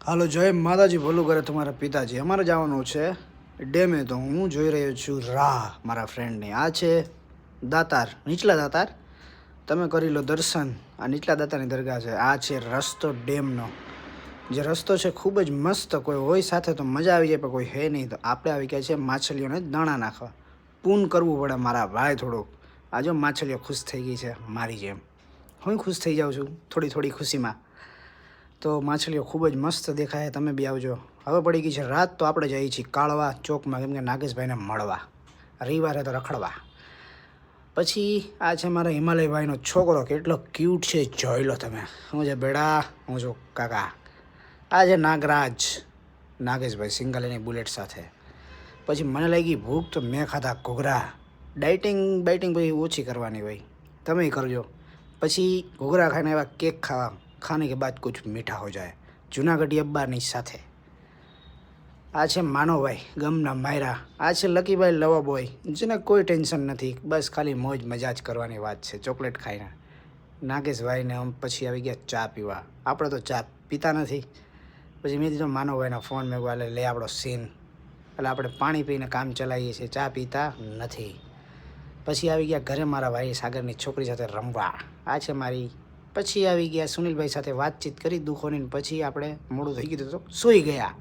હાલો જય માતાજી ભલું કરે તમારા પિતાજી. અમારે જવાનું છે ડેમે, તો હું જોઈ રહ્યો છું રાહ મારા ફ્રેન્ડની. આ છે દાતાર, નીચલા દાતાર. તમે કરી લો દર્શન. આ નીચલા દાતારની દરગાહ છે. આ છે રસ્તો ડેમનો. જે રસ્તો છે ખૂબ જ મસ્ત. કોઈ હોય સાથે તો મજા આવી જાય, પણ કોઈ હે નહીં તો આપણે આવી ગયા છે માછલીઓને દાણા નાખવા. પૂન કરવું પડે મારા ભાઈ થોડુંક. આ જો માછલીઓ ખુશ થઈ ગઈ છે મારી જેમ. હું ખુશ થઈ જાઉં છું થોડી થોડી ખુશીમાં. તો માછલીઓ ખૂબ જ મસ્ત દેખાય. તમે બી આવજો. હવે પડી ગઈ છે રાત, તો આપણે જઈએ છીએ કાળવા ચોકમાં, કેમ કે નાગેશભાઈને મળવા. રવિવારે તો રખડવા. પછી આ છે મારા હિમાલયભાઈનો છોકરો. કેટલો ક્યુટ છે, જોઈ લો તમે. હું છે બેડા, હું છું કાકા. આ છે નાગરાજ, નાગેશભાઈ સિંગલ એની બુલેટ સાથે. પછી મને લાગી ભૂખ, તો મેં ખાધા ઘૂઘરા. ડાયટિંગ પછી ઓછી કરવાની હોય, તમે કરજો. પછી ઘૂઘરા ખાઈને એવા કેક ખાવા. ખાને કે બાદ કુછ મીઠા હો જાય. જૂનાગઢી અબ્બાની સાથે. આ છે માનવભાઈ ગમના માયરા. આ છે લકીભાઈ લવા બોય, જેને કોઈ ટેન્શન નથી, બસ ખાલી મોજ મજા જ કરવાની વાત છે ચોકલેટ ખાઈને. નાગેશભાઈને પછી આવી ગયા ચા પીવા. આપણે તો ચા પીતા નથી. પછી મેં દીધો માનવભાઈનો ફોન, મેં કહ્યું લે આપણો સીન. એટલે આપણે પાણી પીને કામ ચલાવીએ છીએ, ચા પીતા નથી. પછી આવી ગયા ઘરે મારા ભાઈ સાગરની છોકરી સાથે રમવા. આ છે મારી. પછી આવી ગયા સુનિલભાઈ સાથે વાતચીત કરી દુઃખોની. પછી આપણે મોડું થઈ ગયું તો સૂઈ ગયા.